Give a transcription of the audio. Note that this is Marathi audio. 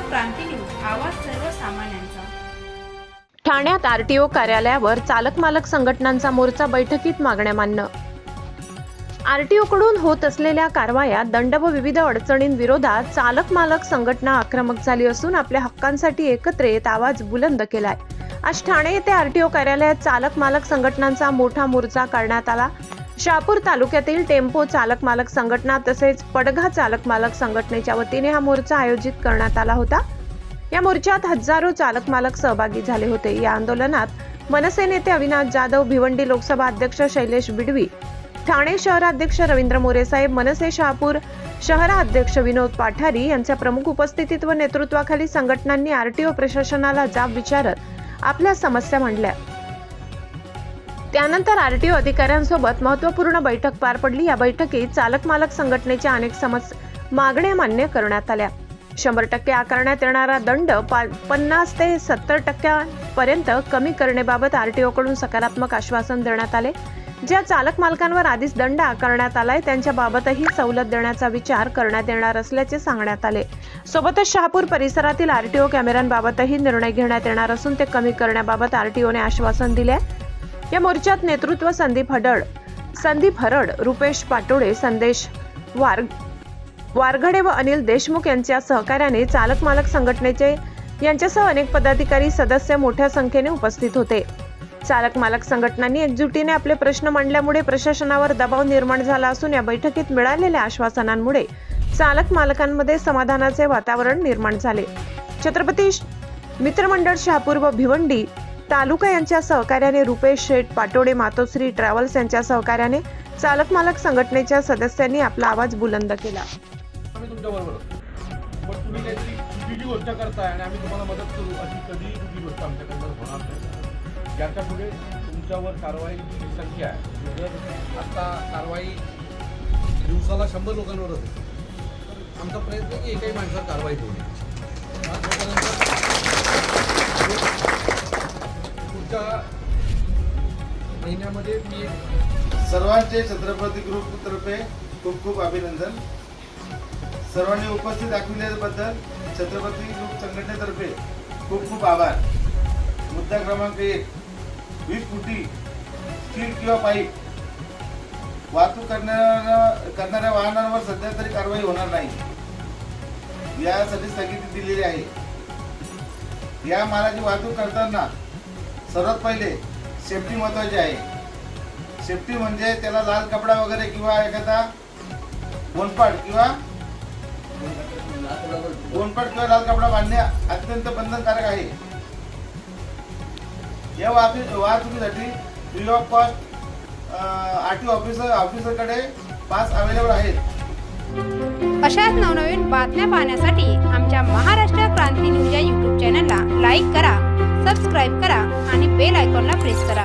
क्रांती न्यूज, आवाज सर्वसामान्यांचा। ठाण्यात आरटीओ कार्यालयावर चालक मालक संघटनांचा मोर्चा, बैठकीत मागण्या मान्य। आरटीओकडून होत असलेल्या कारवाया, दंड व विविध अडचणींविरोधात चालक मालक संघटना आक्रमक झाली असून आपल्या हक्कांसाठी एकत्र येत आवाज बुलंद केलाय। आज ठाणे येथे आरटीओ कार्यालयात चालक मालक संघटनांचा मोठा मोर्चा काढण्यात आला। शहापूर तालुक्यातील टेम्पो चालक मालक संघटना तसेच पडघा चालक मालक संघटनेच्या वतीने हा मोर्चा आयोजित करण्यात आला होता। या मोर्चात हजारो चालक मालक सहभागी झाले होते। या आंदोलनात मनसे नेते अविनाश जाधव, भिवंडी लोकसभा अध्यक्ष शैलेश बिडवी, ठाणे शहराध्यक्ष रवींद्र मोरे साहेब, मनसे शहापूर शहराध्यक्ष विनोद पाठारी यांच्या प्रमुख उपस्थितीत व नेतृत्वाखाली संघटनांनी आरटीओ प्रशासनाला जाब विचारत आपल्या समस्या मांडल्या। त्यानंतर आरटीओ अधिकाऱ्यांसोबत महत्त्वपूर्ण बैठक पार पडली। या बैठकीत चालक मालक संघटनेच्या अनेक मागण्या मान्य करण्यात आल्या। 100% आकारण्यात येणारा दंड 50 ते 70% पर्यंत कमी करण्याबाबत आरटीओ कडून सकारात्मक आश्वासन देण्यात आले। ज्या चालक मालकांवर आधीच दंड आकारण्यात आलाय त्यांच्या बाबतही सवलत देण्याचा विचार करण्यात येणार असल्याचे सांगण्यात आले। सोबतच शहापूर परिसरातील आरटीओ कॅमेऱ्यांबाबतही निर्णय घेण्यात येणार असून ते कमी करण्याबाबत आरटीओने आश्वासन दिले। या मोर्चात नेतृत्व संदीप हरड, रुपेश पाटोळे, संदेश वारघडे व अनिल देशमुख यांच्या सहकार्याने चालक मालक संघटनेचे यांच्यासह अनेक पदाधिकारी सदस्य मोठ्या संख्येने उपस्थित होते। चालक मालक संघटनांनी एकजुटीने आपले प्रश्न मांडल्यामुळे प्रशासनावर दबाव निर्माण झाला असून या बैठकीत मिळालेल्या आश्वासनांमुळे चालक मालकांमध्ये समाधानाचे वातावरण निर्माण झाले। छत्रपती मित्रमंडळ शहापूर व भिवंडी तालुका यांच्या सहकार्याने रुपेश शेठ पाटोळे, मातोश्री ट्रॅव्हल्स यांच्या सहकार्याने चालक मालक संघटनेच्या सदस्यांनी आपला आवाज बुलंद केला। आम्ही तुमच्याबरोबर पण तुम्ही काहीतरी चुकीची गोष्ट करताय आणि आम्ही तुम्हाला मदत करू अशी कधीही चुकी गोष्ट आमच्याकडनं होणार नाही। याच्या पुढे तुमच्यावर कारवाईची संख्या आहे। जर आता कारवाई दिवसाला 100 लोकांवर होते, आमचा प्रयत्न आहे की एकही माणसावर कारवाई होईल। पुढच्या महिन्यामध्ये मी सर्वांचे छत्रपती ग्रुपतर्फे खूप खूप अभिनंदन। सर्वांनी उपस्थित दाखविल्याबद्दल छत्रपती ग्रुप संघटनेतर्फे खूप खूप आभार। मुद्दा क्रमांक 1, 20 फुटी स्टील किंवा पाईप वाहतूक करणाऱ्या वाहनांवर सध्या तरी कारवाई होणार नाही, यासाठी स्थगिती दिलेली आहे। या मालाची वाहतूक करताना सर्वात पहिले सेफ्टी महत्त्वाची आहे। सेफ्टी म्हणजे त्याला लाल कपडा वगैरे किंवा एखादा गोंडपाट किंवा लाल कपडा बांधणे अत्यंत बंधनकारक आहे। या वाहतुकीसाठी फ्री ऑफ कॉस्ट आरटीओ ऑफिसरकडे पास अवेलेबल आहेत। अशाच नवनवीन बातम्या पाहण्यासाठी आमच्या महाराष्ट्र क्रांती न्यूज या YouTube चॅनलला लाईक करा, सबस्क्राईब करा आणि बेल आयकॉनला प्रेस करा।